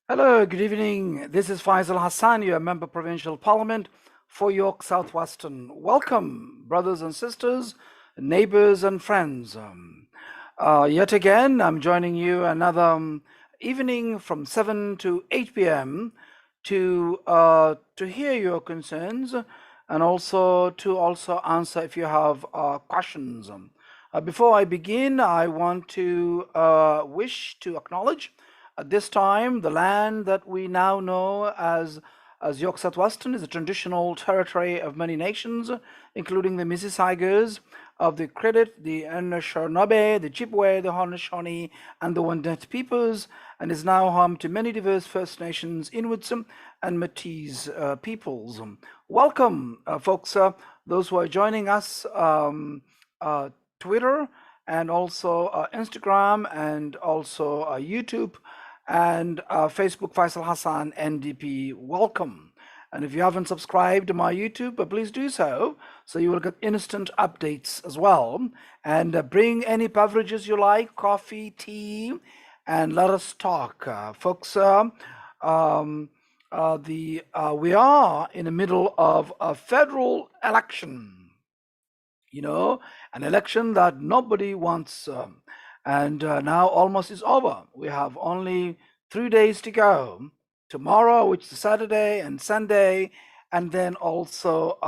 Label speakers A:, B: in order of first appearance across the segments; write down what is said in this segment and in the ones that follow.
A: Hello, good evening. This is Faisal Hassan, your Member Provincial Parliament for York Southwestern. Welcome, brothers and sisters, neighbors and friends. Yet again, I'm joining you another evening from 7 to 8 p.m. to hear your concerns and also to answer if you have questions. Before I begin, I want to wish to acknowledge at this time the land that we now know as York Southwestern is a traditional territory of many nations, including the Mississaugas of the Credit, the Anishinaabe, the Chippewa, the Haudenosaunee, and the Wendat peoples, and is now home to many diverse First Nations, Inuits, and Métis peoples. Welcome, folks, those who are joining us, Twitter, and also Instagram, and also YouTube, and Facebook, Faisal Hassan, NDP. Welcome. And if you haven't subscribed to my YouTube, please do so you will get instant updates as well. And bring any beverages you like, coffee, tea, and let us talk. Folks, we are in the middle of a federal election, an election that nobody wants. And now almost is over. We have only 3 days to go. Tomorrow, which is Saturday and Sunday, and then also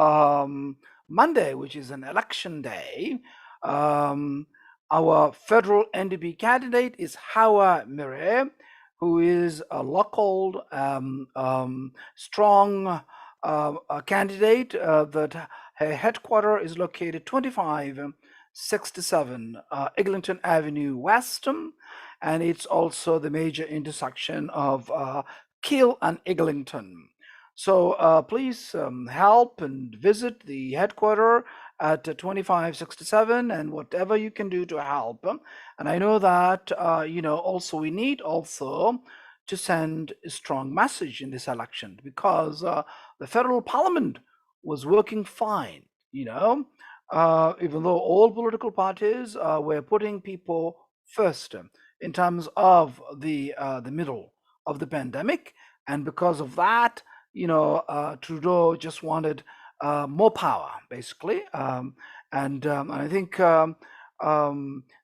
A: Monday, which is an election day. Our federal NDP candidate is Hawa Mire, who is a local, strong candidate that her headquarters is located 2567 Eglinton Avenue West, and it's also the major intersection of Keele and Eglinton. So please help and visit the headquarters at 2567 and whatever you can do to help. And I know that, also we need also to send a strong message in this election because the federal parliament was working fine, even though all political parties were putting people first in terms of the middle of the pandemic. And because of that, Trudeau just wanted more power, basically. And I think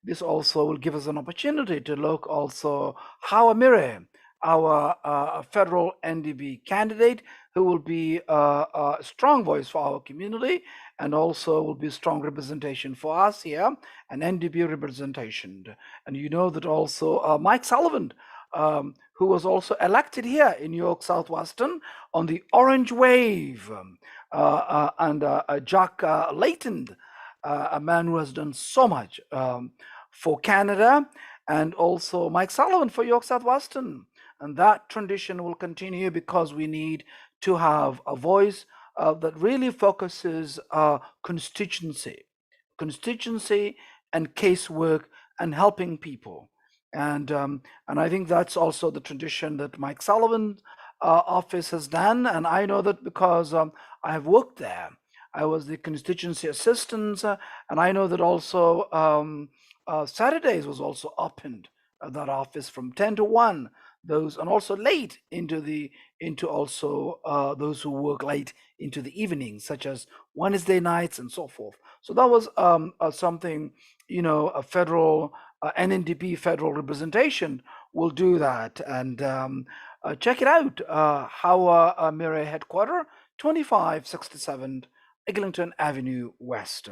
A: this also will give us an opportunity to look also how Amire, our federal NDP candidate, who will be a strong voice for our community and also will be strong representation for us here, an NDP representation. And you know that also Mike Sullivan, who was also elected here in York Southwestern on the Orange Wave, and Jack Layton, a man who has done so much for Canada, and also Mike Sullivan for York Southwestern. And that tradition will continue because we need to have a voice that really focuses constituency and casework and helping people. And I think that's also the tradition that Mike Sullivan's office has done. And I know that because I have worked there. I was the constituency assistant, and I know that also Saturdays was also opened that office from 10 to 1. Those and also late into also those who work late into the evening, such as Wednesday nights and so forth. So that was something, a federal NNDP federal representation will do that. And check it out, how Mire headquarter, 2567 Eglinton Avenue West.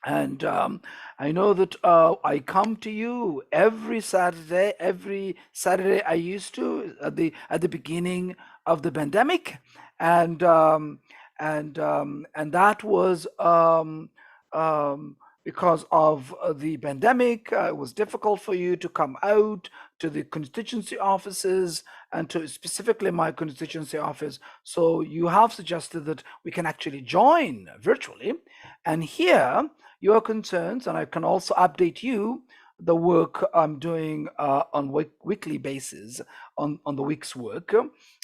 A: And I know that I come to you every Saturday. Every Saturday I used to at the beginning of the pandemic, and that was because of the pandemic. It was difficult for you to come out to the constituency offices and to specifically my constituency office. So you have suggested that we can actually join virtually and hear your concerns, and I can also update you the work I'm doing on weekly basis on the week's work,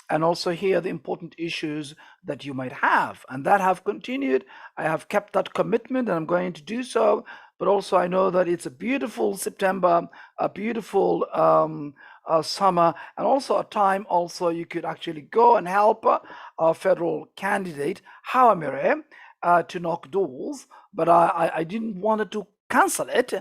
A: and also hear the important issues that you might have, and that have continued. I have kept that commitment, and I'm going to do so. But also, I know that it's a beautiful September, a beautiful summer, and also a time also you could actually go and help our federal candidate Hawamire to knock doors. But I didn't want to cancel it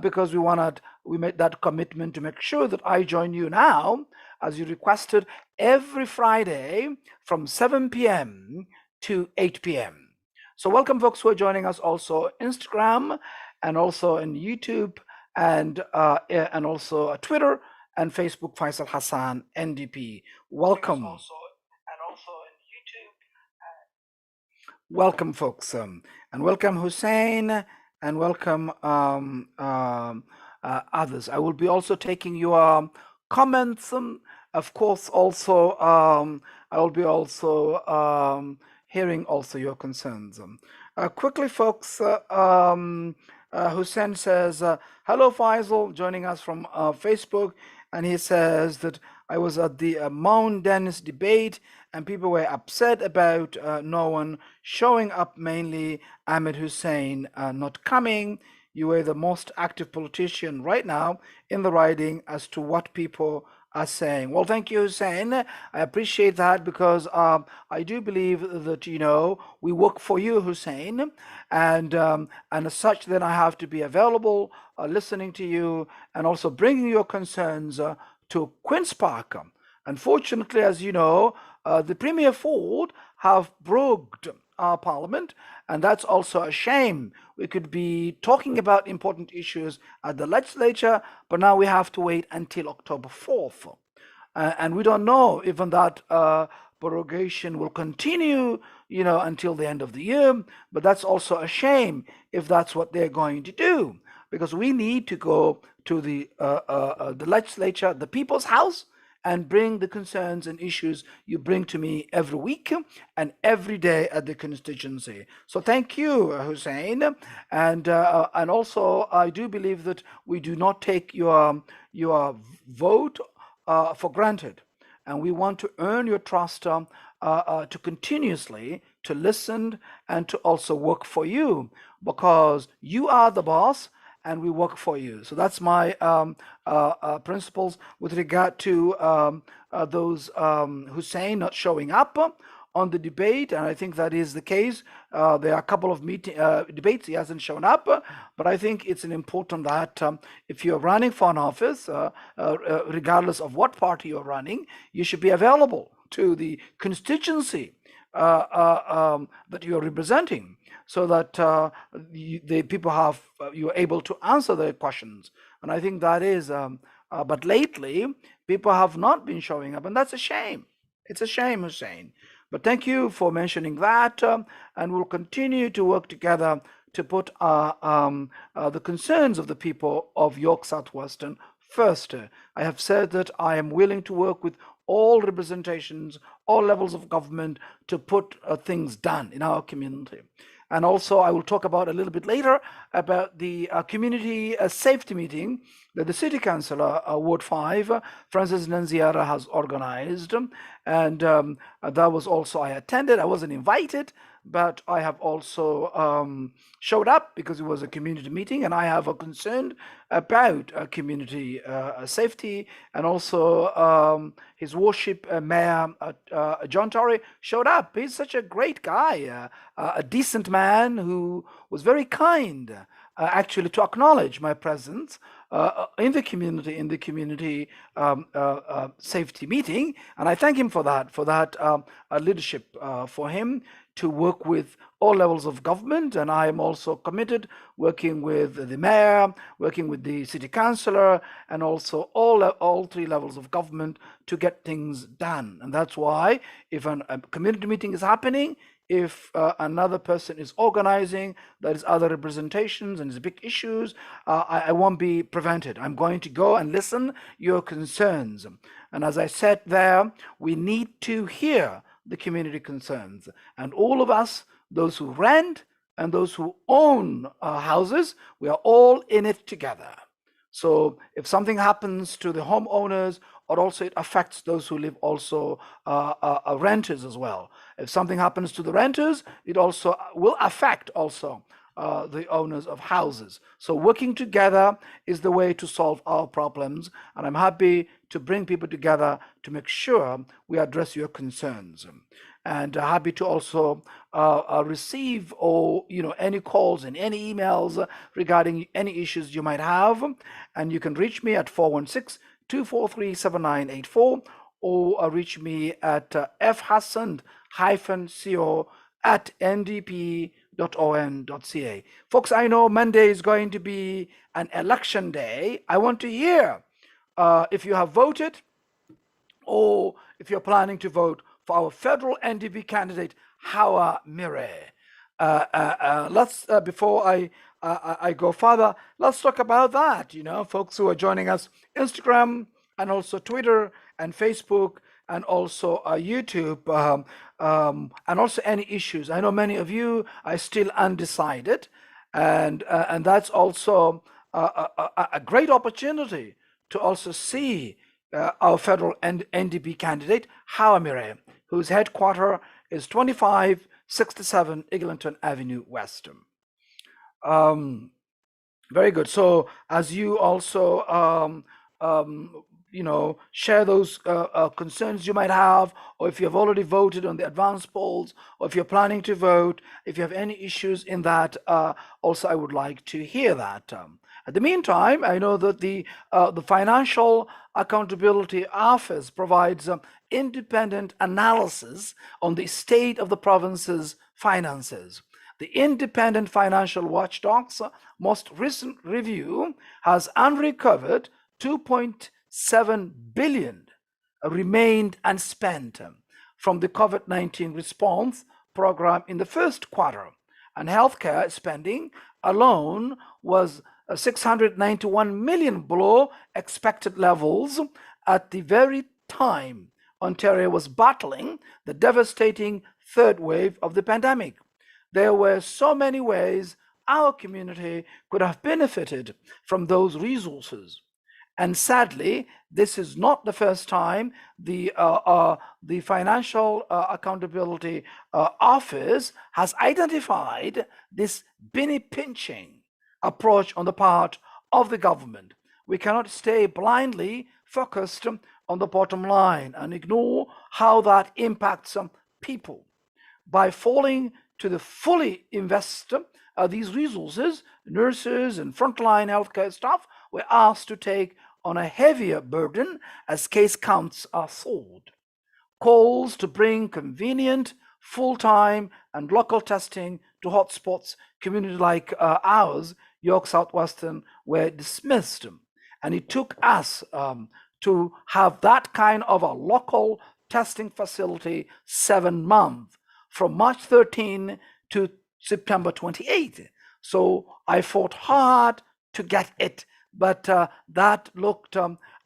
A: because we made that commitment to make sure that I join you now, as you requested, every Friday from 7 p.m. to 8 p.m. So welcome, folks who are joining us also Instagram and also in YouTube and also Twitter and Facebook. Faisal Hassan, NDP. Welcome. Welcome, folks, and welcome Hussein, and welcome others. I will be also taking your comments. Of course, also I will be also hearing also your concerns. Quickly, folks. Hussein says, "Hello, Faisal," joining us from Facebook, and he says that I was at the Mount Dennis debate, and people were upset about no one showing up, mainly Ahmed Hussein not coming. You were the most active politician right now in the riding as to what people are saying. Well, thank you, Hussein. I appreciate that because I do believe that we work for you, Hussein, and as such, then I have to be available, listening to you, and also bringing your concerns to Queen's Park. Unfortunately, as you know, the Premier Ford have broke our parliament, and that's also a shame. We could be talking about important issues at the legislature, but now we have to wait until October 4th. And we don't know even that prorogation will continue, until the end of the year. But that's also a shame if that's what they're going to do, because we need to go to the legislature, the people's house, and bring the concerns and issues you bring to me every week and every day at the constituency. So thank you, Hussein, and also I do believe that we do not take your vote for granted, and we want to earn your trust to continuously to listen and to also work for you, because you are the boss and we work for you. So that's my principles with regard to those Hussein not showing up on the debate, and I think that is the case. There are a couple of debates he hasn't shown up, but I think it's important that if you're running for an office, regardless of what party you're running, you should be available to the constituency that you're representing, so that the people you're able to answer their questions. And I think that is, but lately people have not been showing up, and that's a shame. It's a shame, Hussein. But thank you for mentioning that, and we'll continue to work together to put the concerns of the people of York Southwestern first. I have said that I am willing to work with all representations, all levels of government to put things done in our community. And also, I will talk about a little bit later about the community safety meeting that the City Councillor, Ward 5, Francis Nanziara, has organized. And that was also, I attended. I wasn't invited, but I have also showed up because it was a community meeting, and I have a concern about community safety. And also his worship Mayor John Tory showed up. He's such a great guy, a decent man who was very kind actually to acknowledge my presence in the community safety meeting, and I thank him for that leadership for him to work with all levels of government. And I am also committed working with the mayor, working with the city councillor, and also all three levels of government to get things done. And that's why if a community meeting is happening, if another person is organizing, there is other representations and there's big issues, I won't be prevented. I'm going to go and listen your concerns. And as I said there, we need to hear the community concerns. And all of us, those who rent and those who own houses, we are all in it together. So if something happens to the homeowners, or also it affects those who live also renters as well. If something happens to the renters, it also will affect also the owners of houses. So working together is the way to solve our problems, and I'm happy to bring people together to make sure we address your concerns. And happy to also receive or any calls and any emails regarding any issues you might have. And you can reach me at 416-243-7984, or reach me at fhassan-co at ndp.on.ca. Folks, I know Monday is going to be an election day. I want to hear if you have voted, or if you're planning to vote for our federal NDP candidate, Hawa Mire. Let's before I go further, let's talk about that. Folks who are joining us, Instagram and also Twitter and Facebook and also YouTube, and also any issues. I know many of you are still undecided, and that's also a great opportunity to also see our federal NDP candidate, Hawa Mire, whose headquarters is 2567 Eglinton Avenue West. Very good. So as you also share those concerns you might have, or if you've already voted on the advanced polls, or if you're planning to vote, if you have any issues in that, also I would like to hear that. At the meantime, I know that the Financial Accountability Office provides independent analysis on the state of the province's finances. The independent financial watchdog's most recent review has uncovered 2.7 billion remained unspent from the COVID-19 response program in the first quarter, and healthcare spending alone was 691 million below expected levels at the very time Ontario was battling the devastating third wave of the pandemic. There were so many ways our community could have benefited from those resources. And sadly, this is not the first time the Financial Accountability Office has identified this penny pinching approach on the part of the government. We cannot stay blindly focused on the bottom line and ignore how that impacts people. By falling to the fully invest these resources, nurses and frontline healthcare staff were asked to take on a heavier burden as case counts are soared. Calls to bring convenient, full-time and local testing to hotspots, communities like ours, York Southwestern, were dismissed. And it took us to have that kind of a local testing facility 7 months, from March 13 to September 28. So I fought hard to get it, but that looked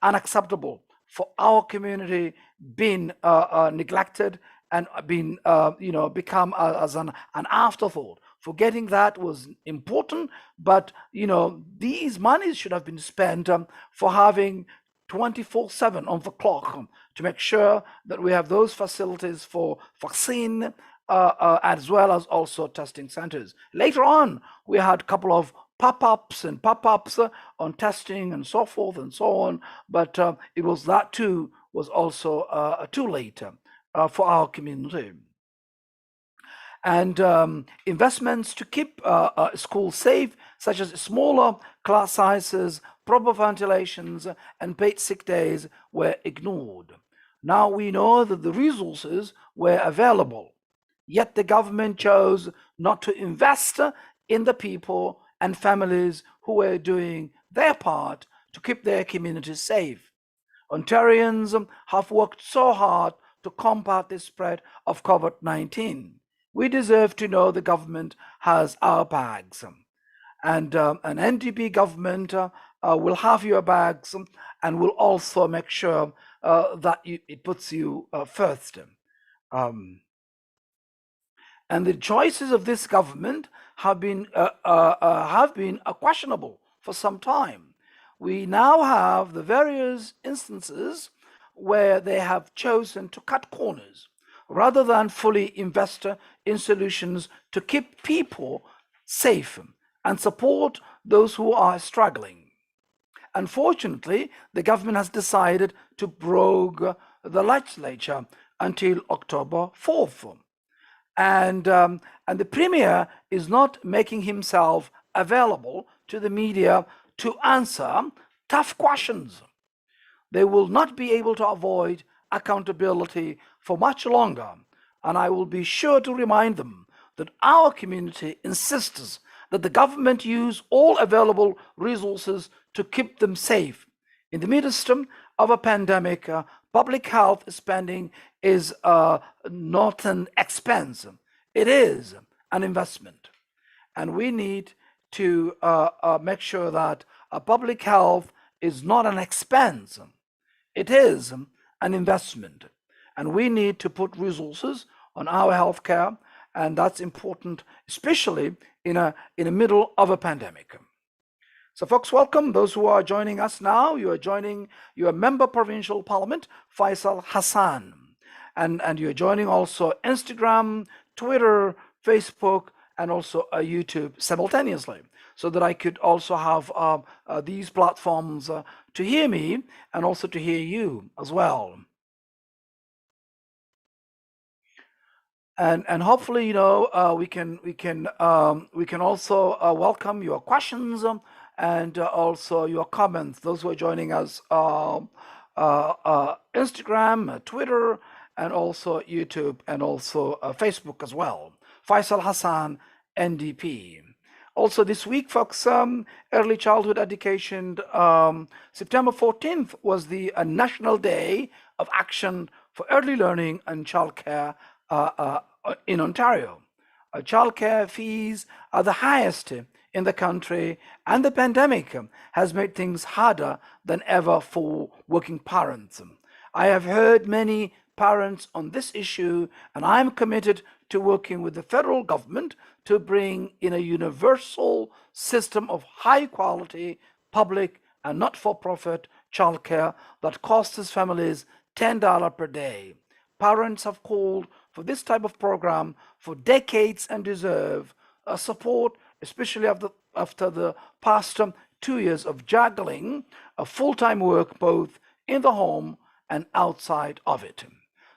A: unacceptable for our community being neglected and being become as an afterthought. Forgetting that was important, but these monies should have been spent for having 24/7 on the clock to make sure that we have those facilities for vaccine as well as also testing centers. Later on, we had a couple of pop-ups on testing and so forth and so on, but it was that too was also too late for our community. And investments to keep schools safe, such as smaller class sizes, proper ventilations, and paid sick days, were ignored. Now we know that the resources were available, yet the government chose not to invest in the people and families who were doing their part to keep their communities safe. Ontarians have worked so hard to combat the spread of COVID-19. We deserve to know the government has our bags. And an NDP government will have your bags and will also make sure that it puts you first. And the choices of this government have been questionable for some time. We now have the various instances where they have chosen to cut corners rather than fully invest in solutions to keep people safe, and support those who are struggling. Unfortunately, the government has decided to prorogue the legislature until October 4th. And the premier is not making himself available to the media to answer tough questions. They will not be able to avoid accountability for much longer. And I will be sure to remind them that our community insists that the government use all available resources to keep them safe. In the midst of a pandemic, public health spending is not an expense, it is an investment. And we need to make sure that public health is not an expense, it is an investment. And we need to put resources on our healthcare, and that's important, especially in the middle of a pandemic. So, folks, welcome. Those who are joining us now, you are joining your Member Provincial Parliament, Faisal Hassan. And you're joining also Instagram, Twitter, Facebook, and also YouTube simultaneously, so that I could also have these platforms to hear me and also to hear you as well. And hopefully, we can also welcome your questions, and also your comments. Those who are joining us Instagram, Twitter, and also YouTube, and also Facebook as well. Faisal Hassan, NDP. Also this week, folks, early childhood education, September 14th was the National Day of Action for Early Learning and Childcare in Ontario. Childcare fees are the highest in the country, and the pandemic has made things harder than ever for working parents. I have heard many parents on this issue, and I'm committed to working with the federal government to bring in a universal system of high quality public and not-for-profit childcare that costs families $10 per day. Parents have called for this type of program for decades and deserve support, especially after the past 2 years of juggling full-time work both in the home and outside of it.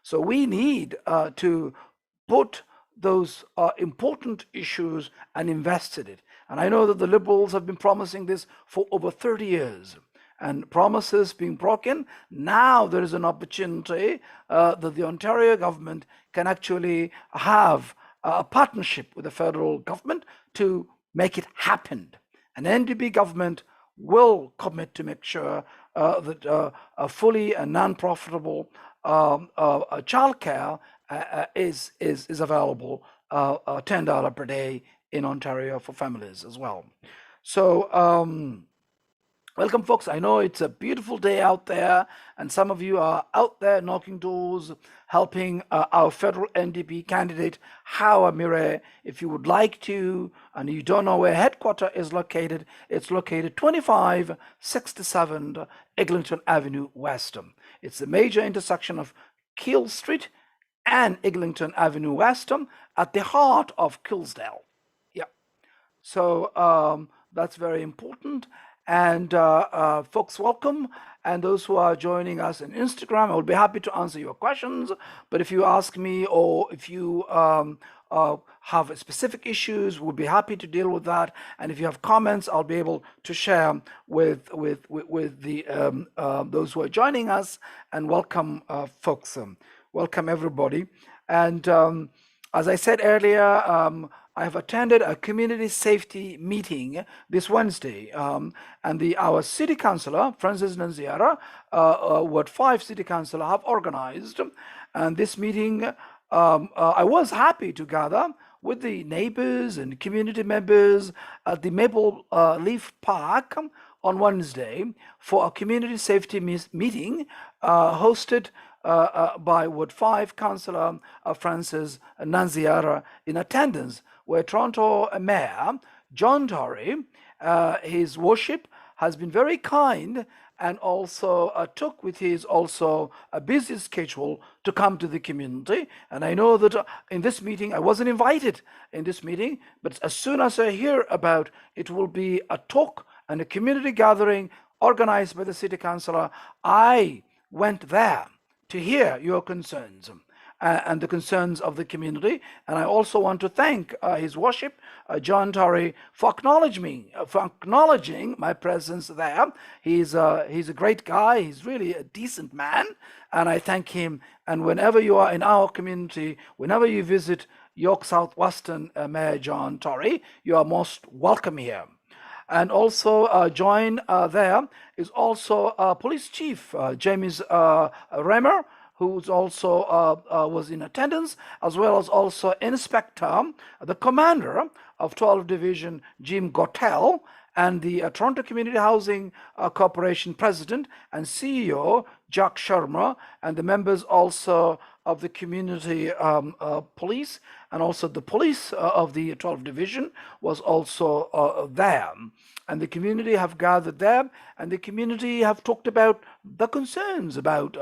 A: So we need to put those important issues and invest in it. And I know that the Liberals have been promising this for over 30 years. And promises being broken, now there is an opportunity that the Ontario government can actually have a partnership with the federal government to make it happen. An NDP government will commit to make sure that a fully and non-profitable childcare is available, $10 per day in Ontario for families as well. So welcome, folks. I know it's a beautiful day out there, and some of you are out there knocking doors, helping our federal NDP candidate, Hawa Mire. If you would like to, and you don't know where headquarters is located, it's located 2567 Eglinton Avenue West. It's the major intersection of Keele Street and Eglinton Avenue West at the heart of Kilsdale. Yeah. So that's very important. And folks, welcome. And those who are joining us on Instagram, I will be happy to answer your questions. But if you ask me, or if you have specific issues, we'll be happy to deal with that. And if you have comments, I'll be able to share with the those who are joining us. And welcome, folks. Welcome, everybody. And as I said earlier, I have attended a community safety meeting this Wednesday, and our city councillor, Francis Nanziara, Ward 5 city councillor, have organized. And this meeting, I was happy to gather with the neighbors and community members at the Maple Leaf Park on Wednesday for a community safety meeting hosted by Ward 5 Councillor Francis Nanziara in attendance, where Toronto Mayor John Tory, his worship, has been very kind and also took with his also a busy schedule to come to the community. And I know that in this meeting, I wasn't invited in this meeting, but as soon as I hear about it will be a talk and a community gathering organized by the city councilor, I went there to hear your concerns and the concerns of the community. And I also want to thank His Worship John Torrey for acknowledging my presence there. He's a great guy. He's really a decent man, and I thank him. And whenever you are in our community, whenever you visit York Southwestern Mayor John Torrey, you are most welcome here. And also join there is also Police Chief James Remer, who's also was in attendance, as well as also Inspector, the Commander of 12th Division, Jim Gottel, and the Toronto Community Housing Corporation President and CEO, Jack Sharma, and the members also of the community police, and also the police of the 12th Division was also there. And the community have gathered there, and the community have talked about the concerns about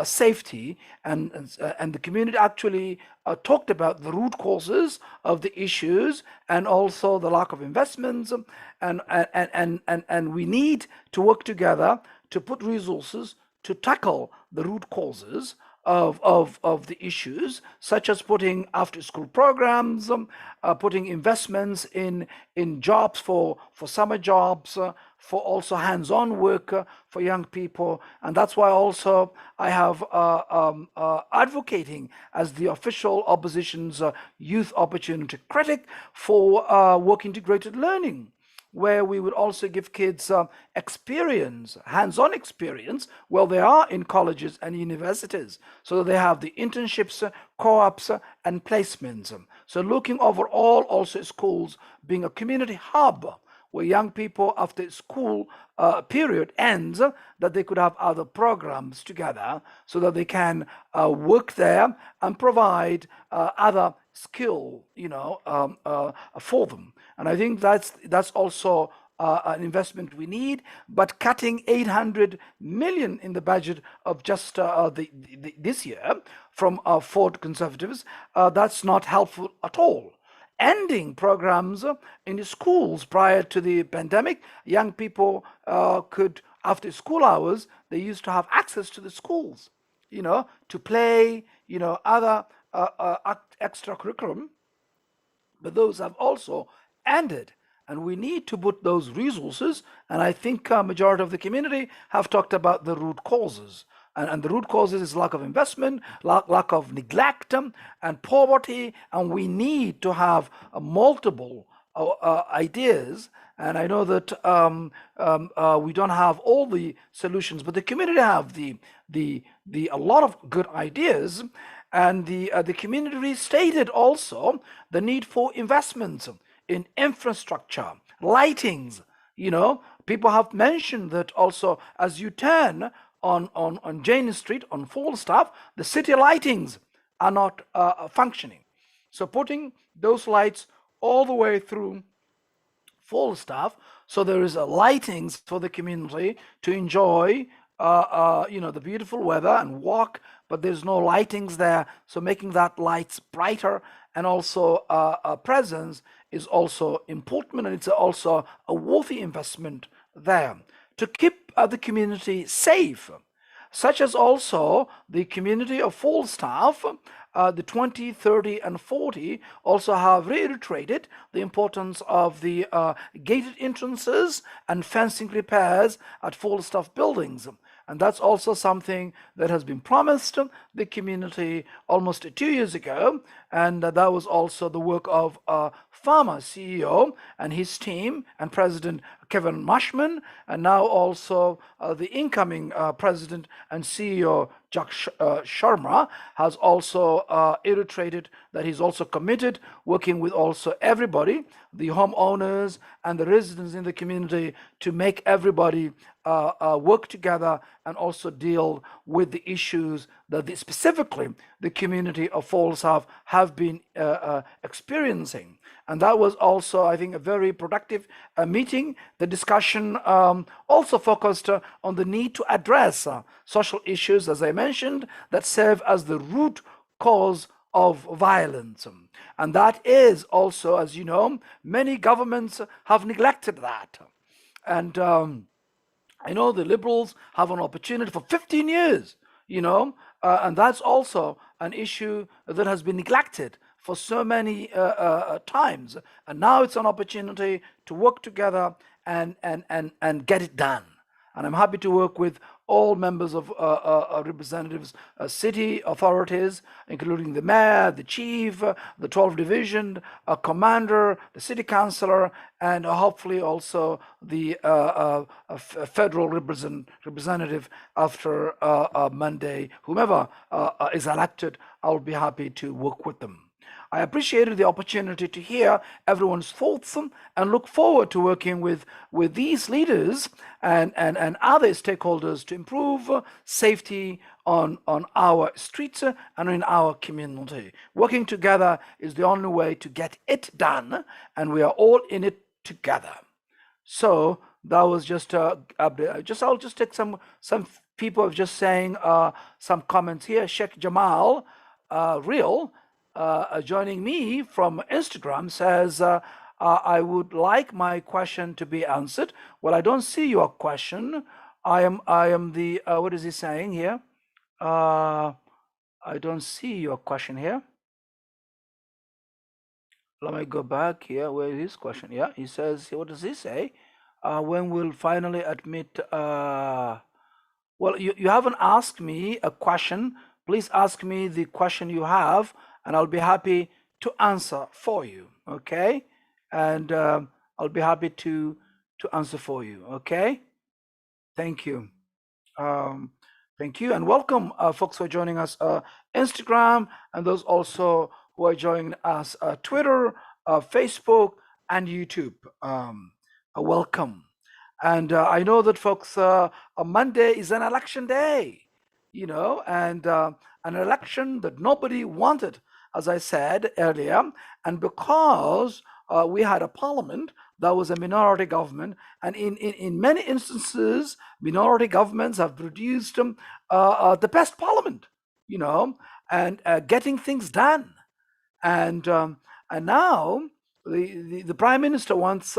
A: safety, and the community actually talked about the root causes of the issues, and also the lack of investments, and we need to work together to put resources to tackle the root causes of the issues, such as putting after school programs, putting investments in jobs for summer jobs, for also hands-on work for young people. And that's why also I have advocating as the official opposition's youth opportunity critic for work integrated learning, where we would also give kids experience, hands-on experience, while they are in colleges and universities, so that they have the internships, co-ops, and placements. So looking overall also schools being a community hub, where young people after school period ends, that they could have other programs together, so that they can work there and provide other skill, for them. And I think that's also an investment we need. But cutting 800 million in the budget of just this year from Ford Conservatives, that's not helpful at all. Ending programs in the schools prior to the pandemic, young people could, after school hours, they used to have access to the schools, to play, other extra curriculum, but those have also ended, and we need to put those resources. And I think majority of the community have talked about the root causes, and the root causes is lack of investment, lack of neglect, and poverty, and we need to have multiple ideas. And I know that we don't have all the solutions, but the community have a lot of good ideas. And the community stated also the need for investments in infrastructure, lightings. People have mentioned that also as you turn on Jane Street, on Falstaff, the city lightings are not functioning. So putting those lights all the way through Falstaff, so there is a lightings for the community to enjoy the beautiful weather and walk, but there's no lightings there. So making that lights brighter and also a presence is also important, and it's also a worthy investment there to keep the community safe, such as also the community of Falstaff. The 20, 30, and 40 also have reiterated the importance of the gated entrances and fencing repairs at Falstaff buildings. And that's also something that has been promised the community almost 2 years ago. And that was also the work of former CEO and his team and President Kevin Marshman, and now also the incoming President and CEO Jack Sharma has also iterated that he's also committed, working with also everybody, the homeowners and the residents in the community, to make everybody work together and also deal with the issues that specifically the community of Falls have been experiencing. And that was also, I think, a very productive meeting. The discussion also focused on the need to address social issues, as I mentioned, that serve as the root cause of violence. And that is also, as you know, many governments have neglected that. And I know the liberals have an opportunity for 15 years, and that's also an issue that has been neglected for so many times. And now it's an opportunity to work together and get it done. And I'm happy to work with all members of representatives, city authorities, including the mayor, the chief, the 12th division, commander, the city councillor, and hopefully also the federal representative after Monday. Whomever is elected, I'll be happy to work with them. I appreciated the opportunity to hear everyone's thoughts and look forward to working with these leaders and other stakeholders to improve safety on our streets and in our community. Working together is the only way to get it done, and we are all in it together. So that was just I'll just take some people have just saying some comments here. Sheikh Jamal Real joining me from Instagram says, I would like my question to be answered. Well, I don't see your question. I am the, what is he saying here? I don't see your question here. Let me go back here. Where is his question? Yeah, he says, what does he say? When we'll finally admit, well, you haven't asked me a question. Please ask me the question you have, and I'll be happy to answer for you, okay? And I'll be happy to answer for you, okay? Thank you. Thank you, and welcome, folks who are joining us Instagram, and those also who are joining us Twitter, Facebook, and YouTube. Welcome. And I know that, folks, Monday is an election day, and an election that nobody wanted, as I said earlier. And because we had a parliament that was a minority government, and in many instances, minority governments have produced the best parliament, and getting things done. And now the prime minister wants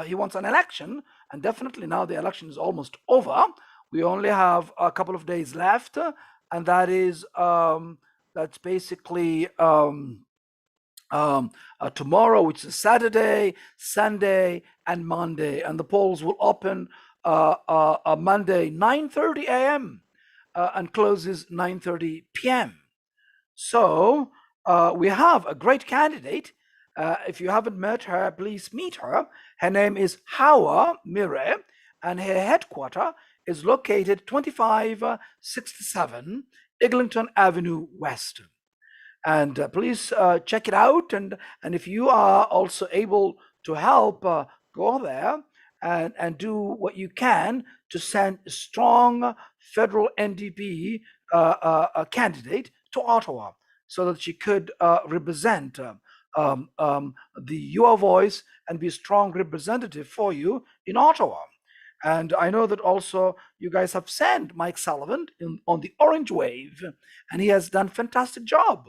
A: he wants an election, and definitely now the election is almost over. We only have a couple of days left, and that is that's basically tomorrow, which is Saturday, Sunday, and Monday, and the polls will open Monday 9:30 a.m. And closes 9:30 p.m. So we have a great candidate. If you haven't met her, please meet her. Her name is Hawa Mire, and her headquarters is located 2567 Eglinton Avenue West. And please check it out. And if you are also able to help, go there and do what you can to send a strong federal NDP candidate to Ottawa, so that she could represent your voice and be a strong representative for you in Ottawa. And I know that also you guys have sent Mike Sullivan on the Orange Wave, and he has done a fantastic job.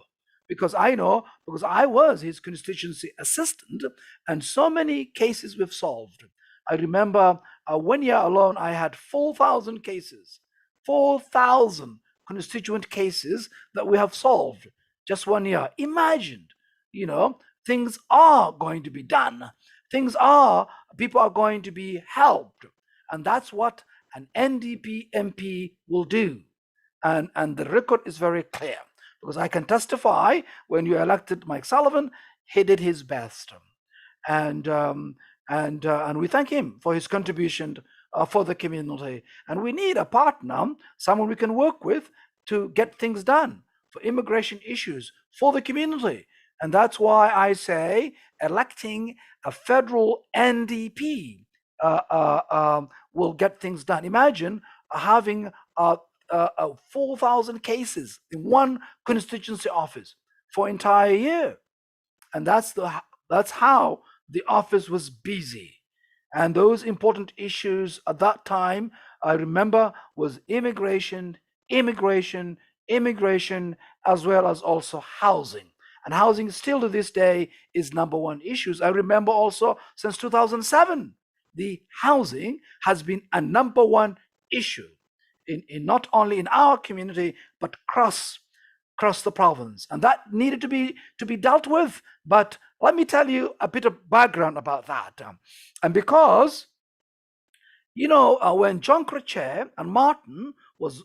A: Because I know, because I was his constituency assistant, and so many cases we've solved. I remember 1 year alone, I had 4,000 cases, 4,000 constituent cases that we have solved just 1 year. Imagine, things are going to be done. People are going to be helped. And that's what an NDP MP will do. And the record is very clear. Because I can testify, when you elected Mike Sullivan, he did his best, and we thank him for his contribution for the community. And we need a partner, someone we can work with to get things done for immigration issues for the community. And that's why I say electing a federal NDP will get things done. Imagine having 4,000 cases in one constituency office for entire year. And that's how the office was busy. And those important issues at that time, I remember, was immigration, immigration, immigration, as well as also housing. And housing still to this day is number one issues. I remember also since 2007, the housing has been a number one issue in not only in our community but across the province, and that needed to be dealt with. But let me tell you a bit of background about that. And because when John Chrétien and Martin was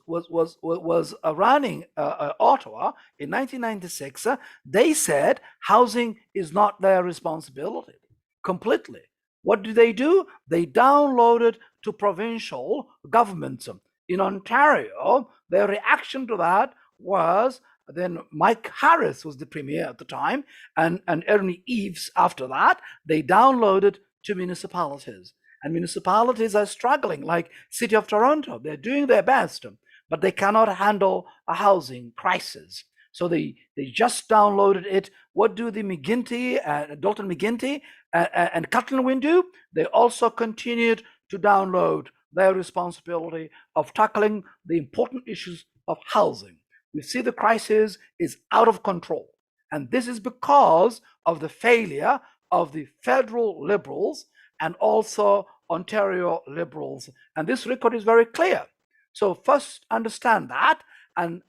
A: running Ottawa in 1996, they said housing is not their responsibility completely. What did they do? They downloaded to provincial governments in Ontario. Their reaction to that was, then Mike Harris was the premier at the time, and Ernie Eves after that. They downloaded to municipalities. And municipalities are struggling, like City of Toronto. They're doing their best, but they cannot handle a housing crisis. So they just downloaded it. What do the Dalton McGuinty and Cutlinwin do? They also continued to download their responsibility of tackling the important issues of housing. We see the crisis is out of control. And this is because of the failure of the federal Liberals and also Ontario Liberals. And this record is very clear. So first understand that, and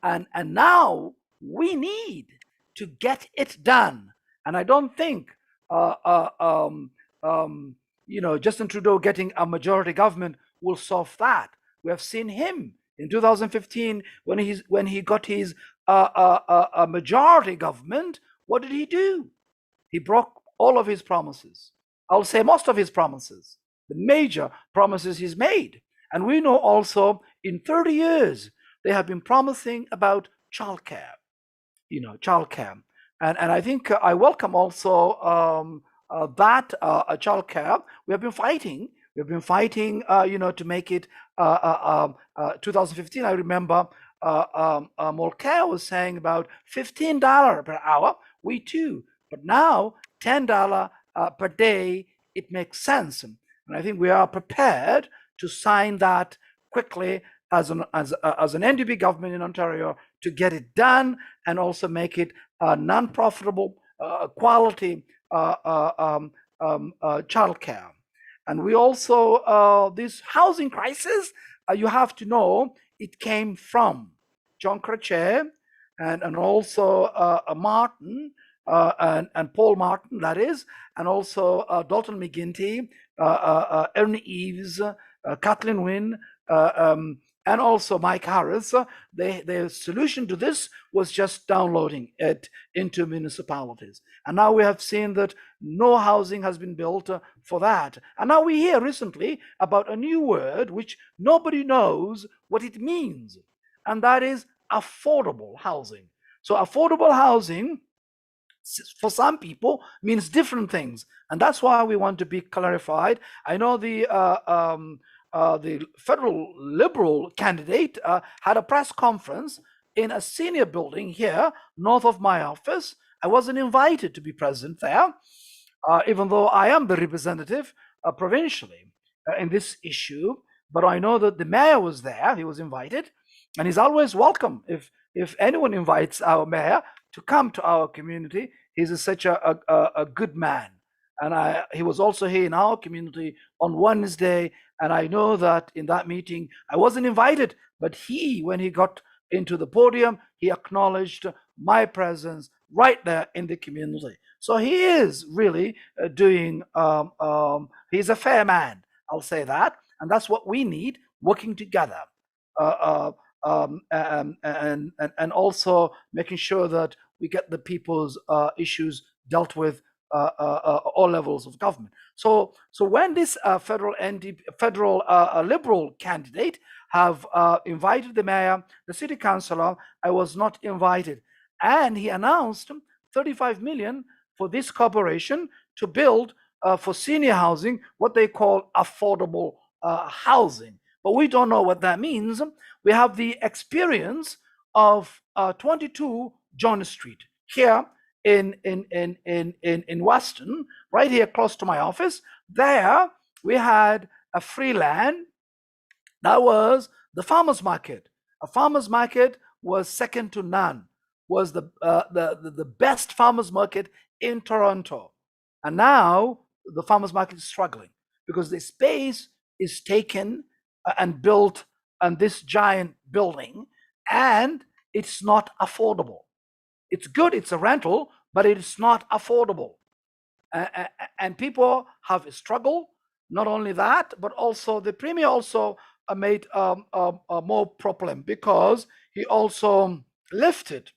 A: now we need to get it done. And I don't think Justin Trudeau getting a majority government will solve that. We have seen him in 2015 when he got his majority government. What did he do? He broke all of his promises. I'll say most of his promises, the major promises he's made. And we know also in 30 years, they have been promising about childcare, childcare. And I think I welcome also that childcare. We have been fighting. We've been fighting, to make it 2015. I remember Molcare was saying about $15 per hour. We too. But now $10 per day, it makes sense. And I think we are prepared to sign that quickly as an NDP government in Ontario to get it done and also make it a non-profitable, quality childcare. And we also, this housing crisis, you have to know, it came from John Chrétien and also Martin, and Paul Martin, that is, and also Dalton McGuinty, Ernie Eves, Kathleen Wynne, and also Mike Harris. Their solution to this was just downloading it into municipalities. And now we have seen that no housing has been built for that. And now we hear recently about a new word which nobody knows what it means, and that is affordable housing. So affordable housing for some people means different things, and that's why we want to be clarified. I know the federal Liberal candidate had a press conference in a senior building here north of my office. I wasn't invited to be present there, even though I am the representative provincially in this issue. But I know that the mayor was there. He was invited, and he's always welcome. If anyone invites our mayor to come to our community, he's such a good man. And he was also here in our community on Wednesday. And I know that in that meeting, I wasn't invited, but when he got into the podium, he acknowledged my presence right there in the community. So he is really doing, he's a fair man, I'll say that. And that's what we need, working together. And also making sure that we get the people's issues dealt with all levels of government. So when this federal Liberal candidate have invited the mayor, the city councillor, I was not invited, and he announced 35 million for this corporation to build for senior housing what they call affordable housing. but we don't know what that means. We have the experience of 22 John Street here in Weston, right here close to my office. There we had a free land. That was the farmers market. A farmers market was second to none. Was the best farmers market in Toronto, and now the farmers market is struggling because the space is taken and built on this giant building, and it's not affordable. It's good, it's a rental, but it's not affordable. And people have a struggle. Not only that, but also the premier also made a more problem because he also lifted,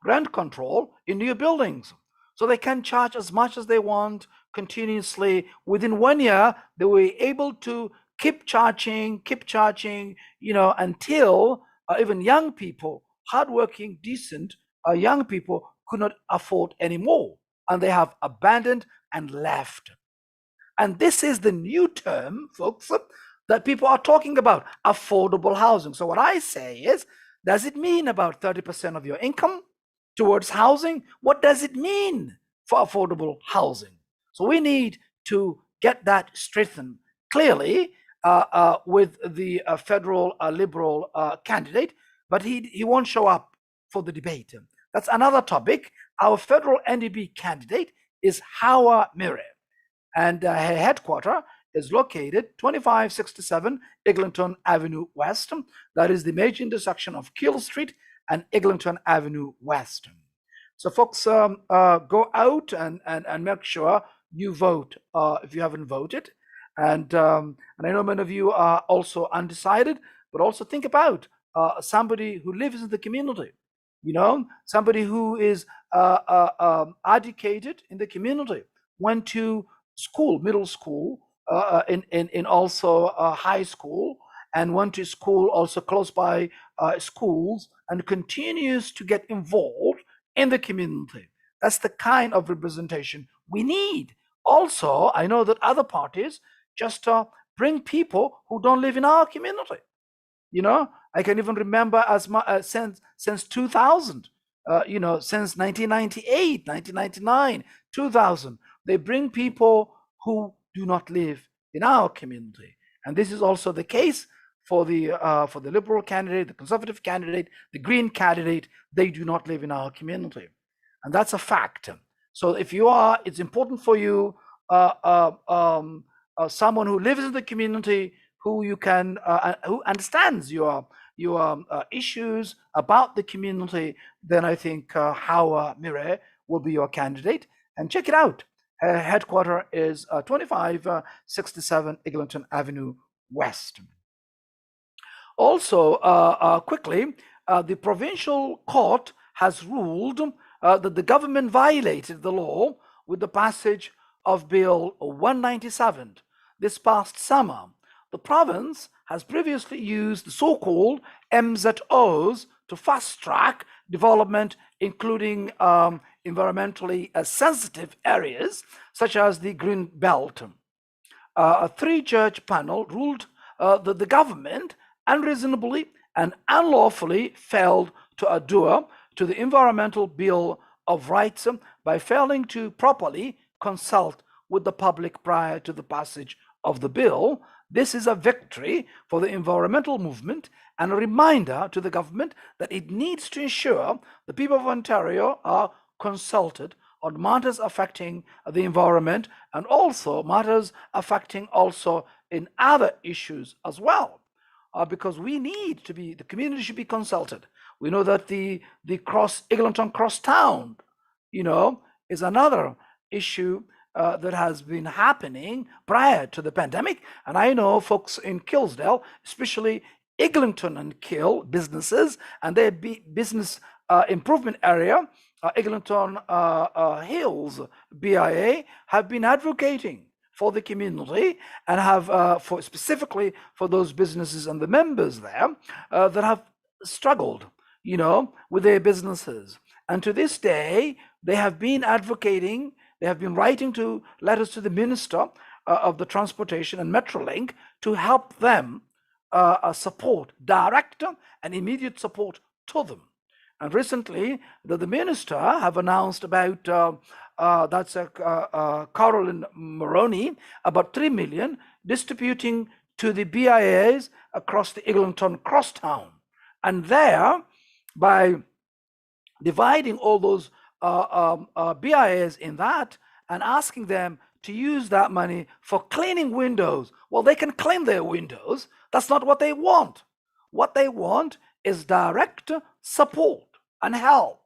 A: rent control in new buildings. So they can charge as much as they want continuously. Within 1 year, they were able to keep charging, until even young people, hardworking, decent young people could not afford anymore. And they have abandoned and left. And this is the new term, folks, that people are talking about, affordable housing. So what I say is, does it mean about 30% of your income towards housing? What does it mean for affordable housing? So we need to get that straightened clearly with the federal Liberal candidate, but he won't show up for the debate. That's another topic. Our federal NDP candidate is Hawa Mire, and her headquarters is located 2567 Eglinton Avenue West. That is the major intersection of Keele Street and Eglinton Avenue West. So folks, go out and make sure you vote if you haven't voted. And I know many of you are also undecided, but also think about somebody who lives in the community, somebody who is educated in the community, went to school, middle school, in also high school, and went to school also close by schools, and continues to get involved in the community. That's the kind of representation we need. Also, I know that other parties just bring people who don't live in our community. I can even remember since 2000, since 1998, 1999, 2000, they bring people who do not live in our community. And this is also the case for the Liberal candidate, the Conservative candidate, the Green candidate. They do not live in our community, and that's a fact. So if you are, it's important for you, someone who lives in the community, who you can, who understands your issues about the community, then I think Hawa Mire will be your candidate. And check it out. Her headquarters is 2567 Eglinton Avenue West. Also, quickly, the provincial court has ruled that the government violated the law with the passage of Bill 197 this past summer. The province has previously used the so-called MZOs to fast-track development, including environmentally sensitive areas, such as the Green Belt. A three-judge panel ruled that the government unreasonably and unlawfully failed to adhere to the Environmental Bill of Rights by failing to properly consult with the public prior to the passage of the bill. This is a victory for the environmental movement and a reminder to the government that it needs to ensure the people of Ontario are consulted on matters affecting the environment, and also matters affecting also in other issues as well. Because we need to be, the community should be consulted. We know that the Eglinton Crosstown, is another issue that has been happening prior to the pandemic. And I know folks in Killsdale, especially Eglinton and Kill businesses and their business improvement area, Eglinton Hills BIA, have been advocating for the community and have specifically for those businesses and the members there that have struggled, with their businesses. And to this day, they have been advocating. They have been writing letters to the minister of the transportation and Metrolink to help them support, direct and immediate support to them. And recently, the minister have announced about Caroline Moroney, about 3 million distributing to the BIAs across the Eglinton crosstown. And there, by dividing all those BIAs in that and asking them to use that money for cleaning windows. Well, they can clean their windows. That's not what they want. What they want is direct support and help.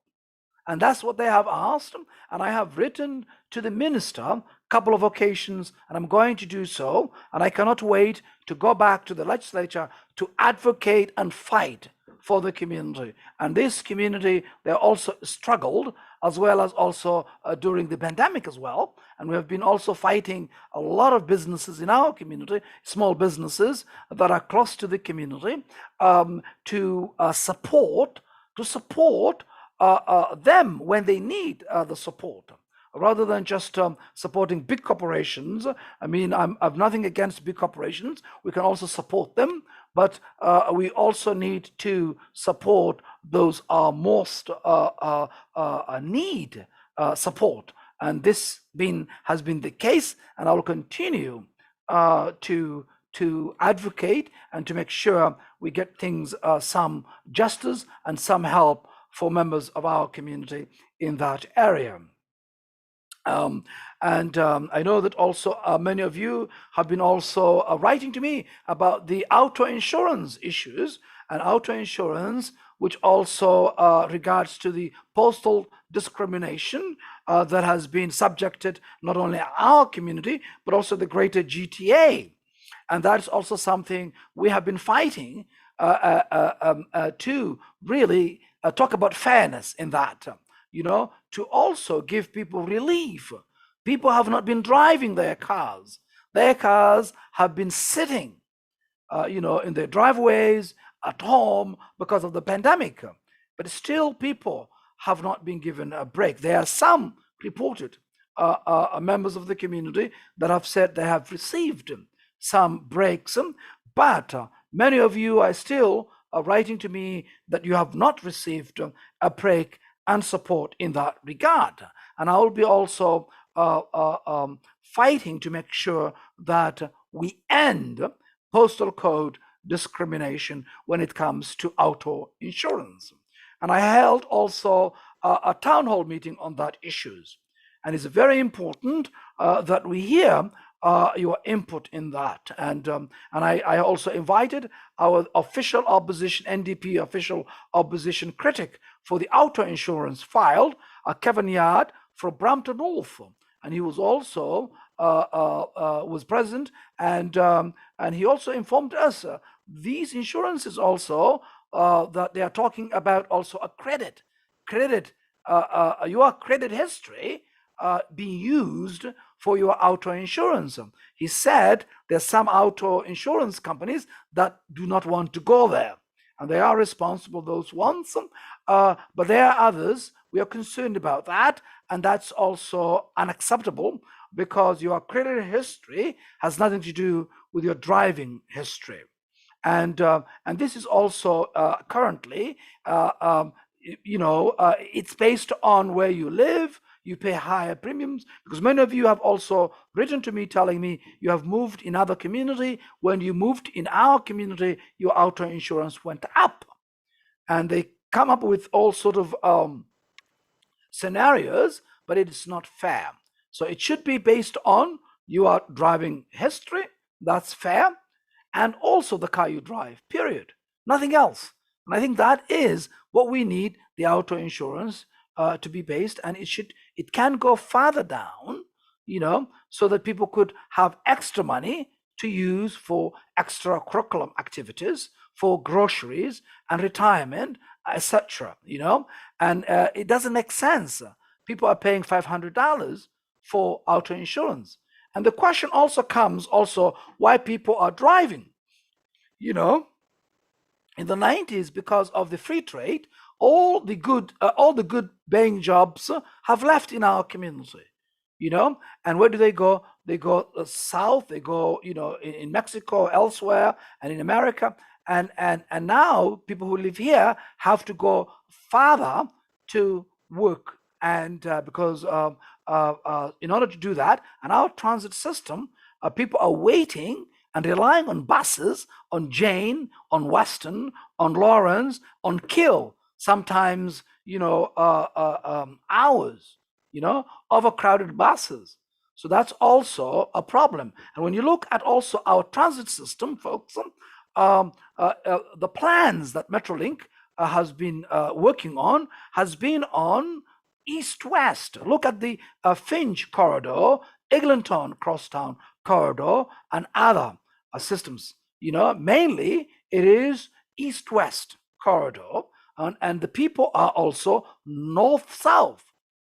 A: And that's what they have asked. And I have written to the minister a couple of occasions, and I'm going to do so. And I cannot wait to go back to the legislature to advocate and fight for the community. And this community, they also struggled, as well as also during the pandemic as well. And we have been also fighting a lot of businesses in our community, small businesses that are close to the community, to support them when they need the support, rather than just supporting big corporations. I mean, I've nothing against big corporations. We can also support them, but we also need to support those most need support. And this has been the case, and I will continue to advocate and to make sure we get things, some justice and some help for members of our community in that area. I know that also many of you have been also writing to me about the auto insurance issues, and auto insurance, which also regards to the postal discrimination that has been subjected not only our community, but also the greater GTA. And that's also something we have been fighting to really talk about fairness in that, to also give people relief. People have not been driving their cars. Their cars have been sitting, in their driveways, at home, because of the pandemic. But still, people have not been given a break. There are some reported members of the community that have said they have received some breaks, but many of you are still writing to me that you have not received a break and support in that regard. And I will be also fighting to make sure that we end postal code discrimination when it comes to auto insurance. And I held also a town hall meeting on that issues. And it's very important that we hear your input in that. And I also invited our official opposition, NDP official opposition critic for the auto insurance filed, Kevin Yard from Brampton North. And he was also was present, and he also informed us these insurances also that they are talking about also a credit, your credit history being used for your auto insurance. He said there's some auto insurance companies that do not want to go there, and they are responsible, those ones. But there are others. We are concerned about that, and that's also unacceptable, because your credit history has nothing to do with your driving history. And this is also currently, it's based on where you live. You pay higher premiums, because many of you have also written to me telling me you have moved in other community. When you moved in our community, your auto insurance went up, and they come up with all sort of scenarios, but it is not fair. So it should be based on your driving history. That's fair. And also the car you drive, period. Nothing else. And I think that is what we need the auto insurance to be based, and it can go farther down, so that people could have extra money to use for extra curriculum activities, for groceries and retirement, etc. And it doesn't make sense. People are paying $500 for auto insurance, and the question also comes why people are driving. In the 90s, because of the free trade, all the good paying jobs have left in our community, and where do they go? they go south, they go, in Mexico, elsewhere, and in America. And now people who live here have to go farther to work. And because in order to do that, and our transit system, people are waiting and relying on buses, on Jane, on Western, on Lawrence, on Kill, sometimes, hours, overcrowded buses. So that's also a problem. And when you look at also our transit system, folks, the plans that Metrolink has been working on has been on east-west. Look at the Finch corridor, Eglinton crosstown corridor, and other systems. Mainly it is east-west corridor, and the people are also north-south.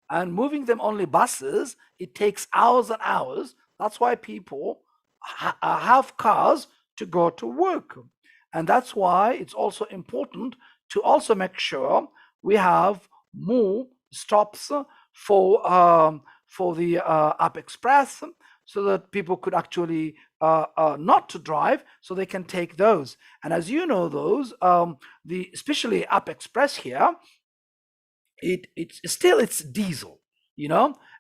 A: And moving them only buses, it takes hours and hours. That's why people have cars to go to work. And that's why it's also important to also make sure we have more stops for the Up Express, so that people could actually not to drive, so they can take those. And as you know, those especially Up Express here, it's diesel,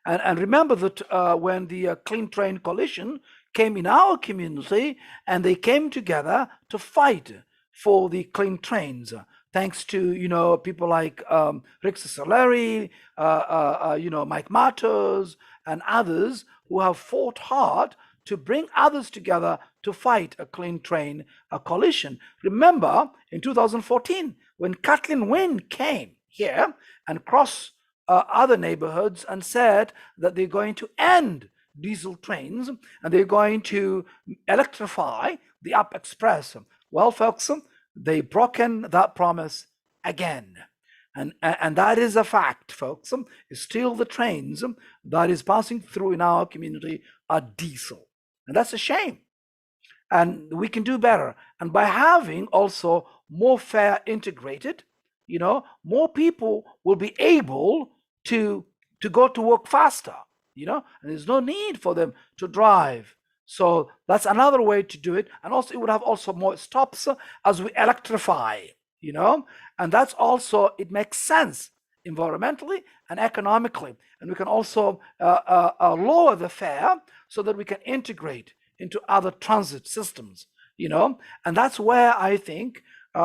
A: and remember that when the Clean Train Coalition came in our community, and they came together to fight for the clean trains, thanks to people like Rick Cicilleri, Mike Matos, and others who have fought hard to bring others together to fight a clean train coalition. Remember in 2014 when Kathleen Wynne came here and crossed other neighborhoods and said that they're going to end diesel trains and they're going to electrify the Up Express. Well, folks, they've broken that promise again. And that is a fact, folks. Still the trains that is passing through in our community are diesel. And that's a shame. And we can do better. And by having also more fare integrated, more people will be able to go to work faster, and there's no need for them to drive. So that's another way to do it. And also it would have also more stops as we electrify, and that's also, it makes sense environmentally and economically. And we can also lower the fare so that we can integrate into other transit systems, and that's where I think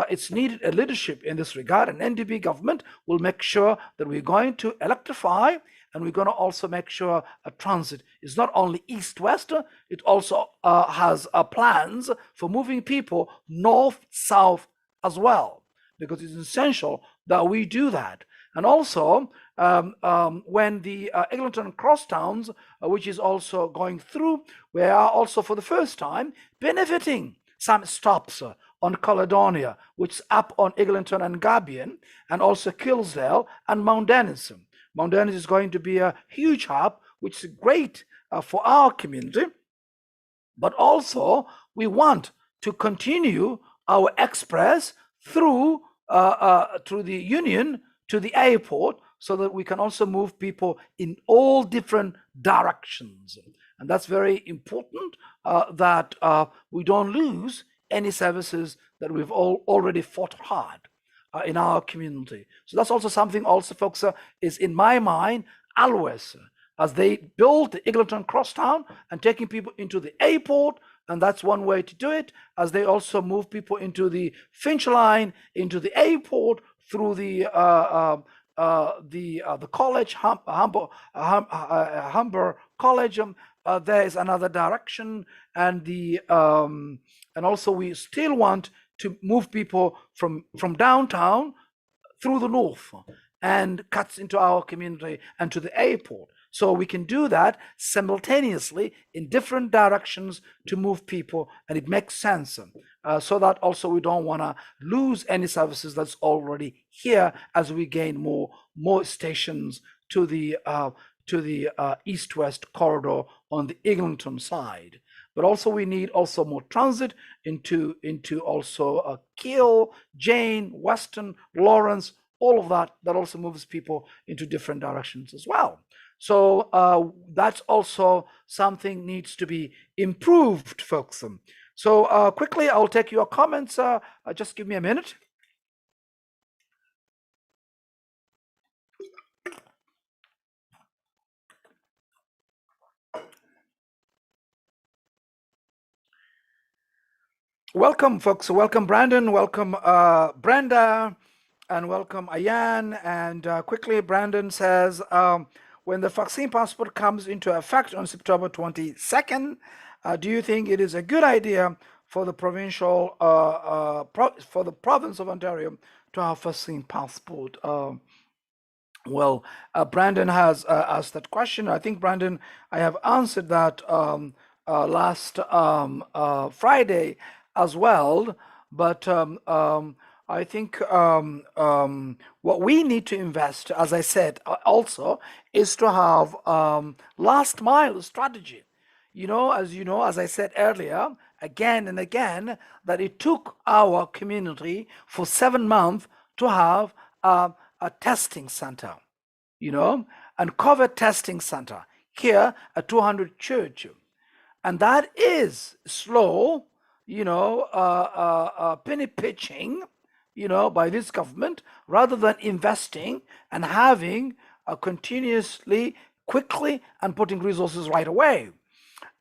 A: it's needed a leadership in this regard. And NDP government will make sure that we're going to electrify, and we're going to also make sure a transit is not only east-west, it also has plans for moving people north-south as well, because it's essential that we do that. And also, when the Eglinton Crosstowns, which is also going through, we are also for the first time benefiting some stops on Caledonia, which is up on Eglinton and Gabion, and also Killsdale and Mount Dennis. Mount Dennis is going to be a huge hub, which is great for our community. But also, we want to continue our express through the Union to the airport, so that we can also move people in all different directions. And that's very important, that we don't lose any services that we've already fought hard in our community. So that's also something also, folks, is in my mind always, as they build the Eglinton Crosstown and taking people into the airport, and that's one way to do it, as they also move people into the Finch line, into the airport, through the college, Humber College. There is another direction, and and also we still want to move people from downtown through the north and cuts into our community and to the airport. So we can do that simultaneously in different directions to move people, and it makes sense. So that also we don't want to lose any services that's already here, as we gain more stations to the east-west corridor on the Eglinton side. But also we need also more transit into also Kiel, Jane, Western, Lawrence, all of that also moves people into different directions as well. So that's also something needs to be improved, folks. So quickly, I'll take your comments. Just give me a minute. Welcome, folks. Welcome, Brandon. Welcome, Brenda. And welcome, Ayan. And quickly, Brandon says, when the vaccine passport comes into effect on September 22nd, do you think it is a good idea for the for the province of Ontario to have vaccine passport? Well, Brandon has asked that question. I think, Brandon, I have answered that last Friday as well. But I think what we need to invest, as I said, also, is to have last mile strategy. As I said earlier, again and again, that it took our community for 7 months to have a testing center, and COVID testing center here at 200 Church. And that is slow, penny pitching, by this government, rather than investing and having continuously, quickly, and putting resources right away.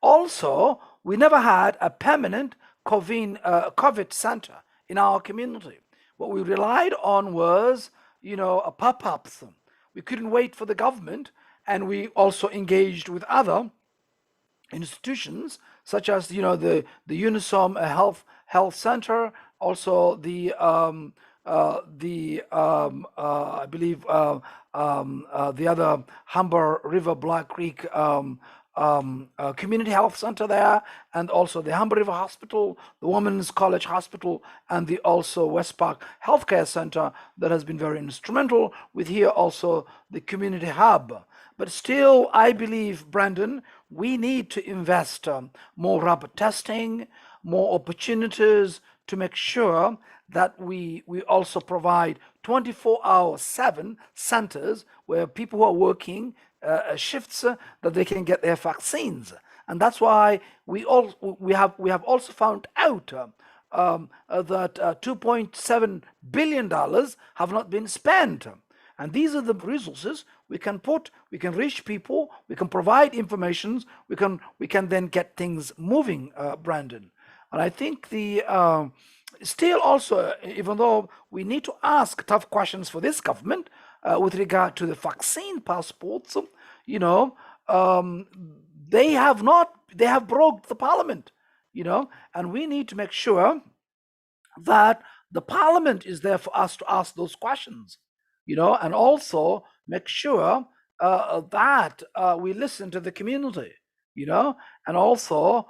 A: Also, we never had a permanent COVID center in our community. What we relied on was, a pop-ups. We couldn't wait for the government, and we also engaged with other institutions such as the Unisom Health Center, also I believe the other Humber River Black Creek Community Health Center there, and also the Humber River Hospital, the Women's College Hospital, and the also West Park Healthcare Center that has been very instrumental, with here also the community hub. But still, I believe, Brandon, we need to invest more rapid testing, more opportunities to make sure that we also provide 24/7 centers where people who are working shifts that they can get their vaccines. And that's why we have also found out that $2.7 billion have not been spent. And these are the resources we can reach people, we can provide information, we can then get things moving, Brandon. And I think still also, even though we need to ask tough questions for this government with regard to the vaccine passports, they have broke the parliament, and we need to make sure that the parliament is there for us to ask those questions, and also make sure that we listen to the community, and also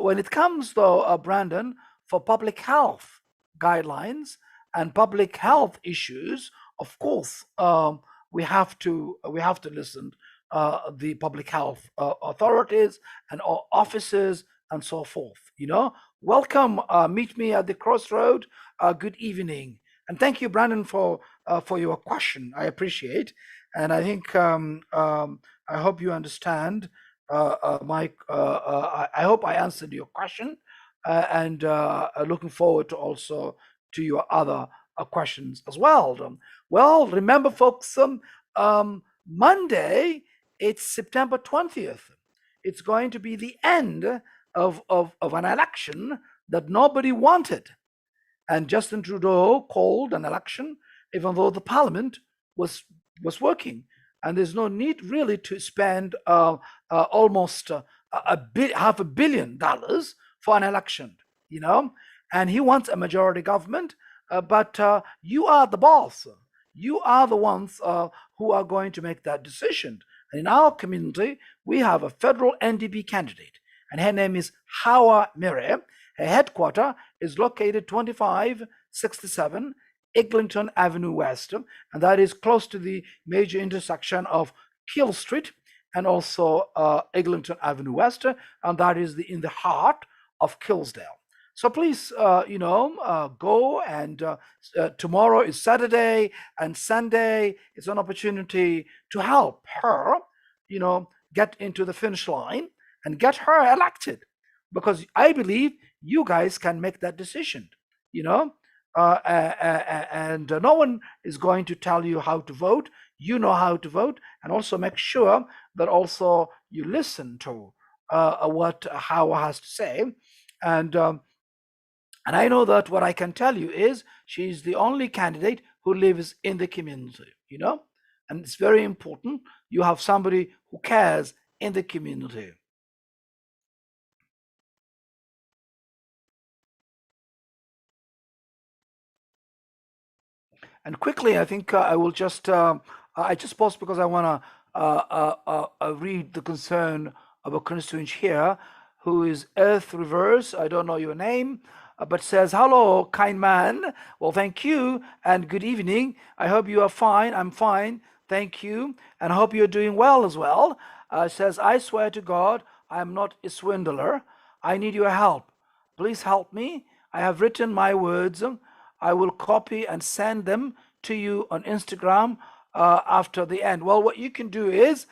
A: when it comes, though, Brandon, for public health guidelines and public health issues, of course, we have to listen the public health authorities and offices and so forth. Welcome. Meet me at the crossroad. Good evening, and thank you, Brandon, for your question. I appreciate, and I think I hope you understand. Mike, I hope I answered your question, and looking forward to also to your other questions as well. Well, remember, folks, Monday, it's September 20th. It's going to be the end of an election that nobody wanted. And Justin Trudeau called an election, even though the parliament was working. And there's no need really to spend almost $500 million for an election, And he wants a majority government, but you are the boss. You are the ones who are going to make that decision. And in our community, we have a federal NDP candidate, and her name is Hawa Mire. Her headquarters is located 2567 Eglinton Avenue West, and that is close to the major intersection of Kill Street and also Eglinton Avenue West, and that is in the heart of Killsdale. So please, go and tomorrow is Saturday and Sunday is an opportunity to help her, get into the finish line and get her elected, because I believe you guys can make that decision. You know, and no one is going to tell you how to vote. You know how to vote, and also make sure that also you listen to what Hawa has to say, and and I know that what I can tell you is she's the only candidate who lives in the community, and it's very important you have somebody who cares in the community. And quickly, I think I will just I just pause because I want to read the concern of a constituent here who is Earth Reverse. I don't know your name, but says, "Hello, kind man. Well, thank you and good evening. I hope you are fine. I'm fine. Thank you, and I hope you're doing well as well." Says, "I swear to God, I am not a swindler. I need your help. Please help me. I have written my words. I will copy and send them to you on Instagram after the end." Well, what you can do is,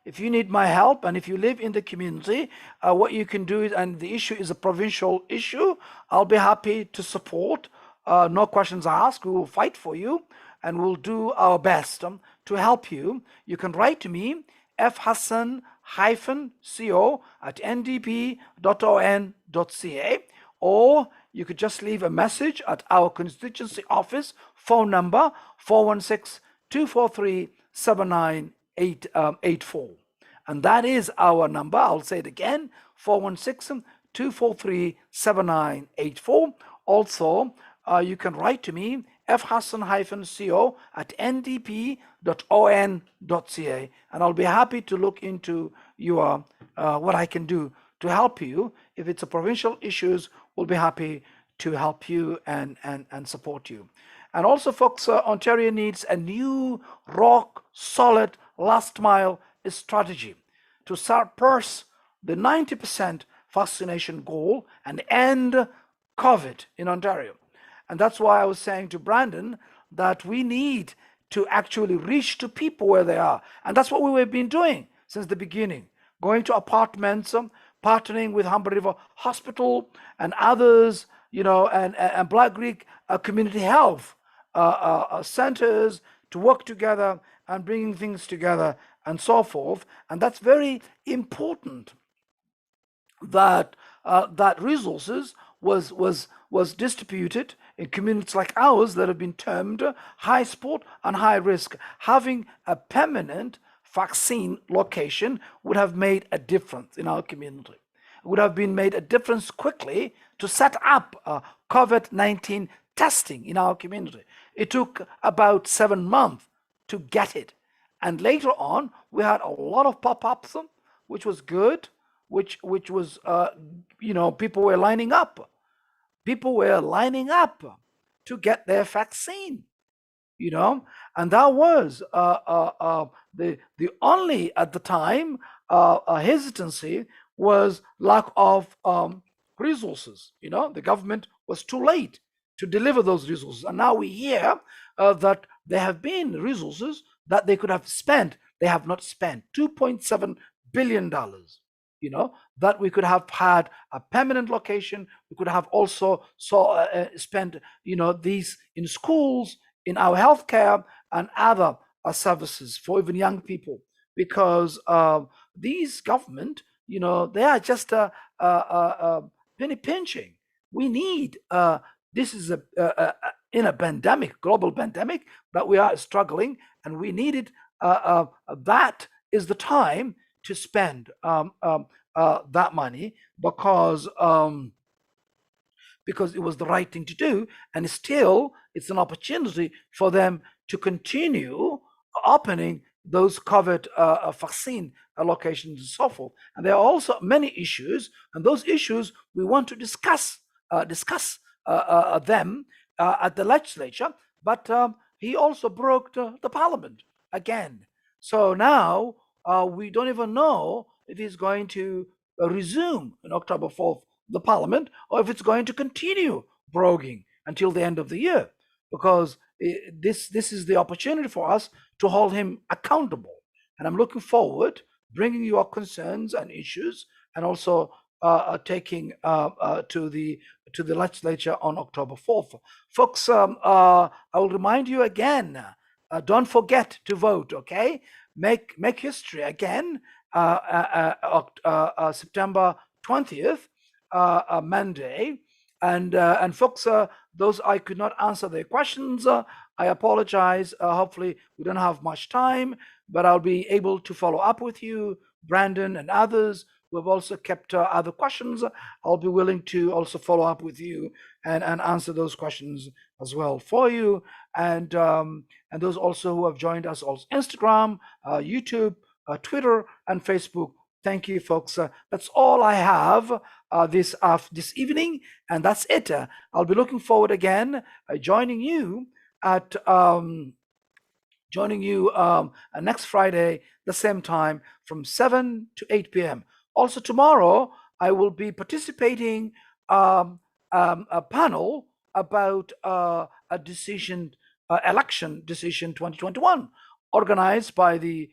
A: if you need my help and if you live in the community, what you can do is, and the issue is a provincial issue, I'll be happy to support. No questions asked. We will fight for you and we'll do our best to help you. You can write to me, fhassan-co at ndp.on.ca, or you could just leave a message at our constituency office phone number 416 243 7984. And that is our number. I'll say it again, 416 243 7984. Also, you can write to me, fhassan-co at ndp.on.ca, and I'll be happy to look into your what I can do to help you. If it's a provincial issues, we'll be happy to help you and support you. And also, folks, Ontario needs a new rock solid last mile strategy to surpass the 90% vaccination goal and end COVID in Ontario. And that's why I was saying to Brandon that we need to actually reach to people where they are. And that's what we have been doing since the beginning, going to apartments, partnering with Humber River Hospital and others, and Black Creek Community Health centers to work together and bringing things together and so forth. And that's very important that that resources was distributed in communities like ours that have been termed high sport and high risk. Having a permanent vaccine location would have made a difference in our community. It would have been made a difference quickly to set up COVID-19 testing in our community. It took about 7 months to get it. And later on, we had a lot of pop-ups, which was good, which was, people were lining up. People were lining up to get their vaccine, and that was the only at the time hesitancy was lack of resources. The government was too late to deliver those resources, and now we hear that there have been resources that they could have spent. They have not spent $2.7 billion. That we could have had a permanent location. We could have also spent these in schools, in our healthcare and other services for even young people, because these government, they are just penny pinching. We need this is in a pandemic, global pandemic, that we are struggling, and we needed that is the time to spend that money, because it was the right thing to do, and still it's an opportunity for them to continue opening those COVID vaccine allocations and so forth. And there are also many issues, and those issues we want to discuss them at the legislature. But he also broke the parliament again. So now we don't even know if he's going to resume on October 4th the parliament or if it's going to continue broguing until the end of the year, because this is the opportunity for us to hold him accountable. And I'm looking forward bringing your concerns and issues, and also taking to the legislature on October 4th. Folks, I will remind you again, don't forget to vote, okay? Make history again, September 20th, Monday. And folks, those I could not answer their questions, I apologize. Hopefully, we don't have much time, but I'll be able to follow up with you, Brandon and others who have also kept other questions. I'll be willing to also follow up with you and answer those questions as well for you. And those also who have joined us on Instagram, YouTube, Twitter, and Facebook. Thank you, folks. That's all I have this evening, and that's it. I'll be looking forward again joining you at next Friday, the same time from 7 to 8 p.m. Also tomorrow, I will be participating a panel about a election decision 2021, organized by the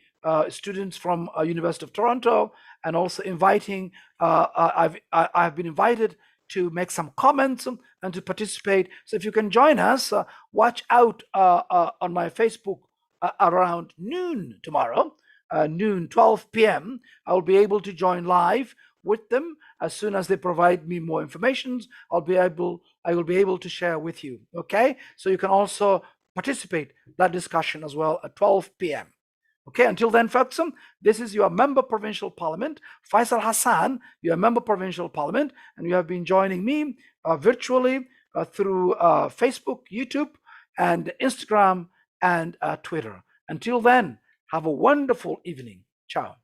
A: students from University of Toronto, and also inviting. I've been invited to make some comments and to participate. So if you can join us, watch out on my Facebook around noon tomorrow, noon 12 p.m. I'll be able to join live with them as soon as they provide me more information. I will be able to share with you. Okay, so you can also participate that discussion as well at 12 p.m. Okay, until then, folks, this is your member provincial parliament, Faisal Hassan, your member provincial parliament, and you have been joining me virtually through Facebook, YouTube, and Instagram, and Twitter. Until then, have a wonderful evening. Ciao.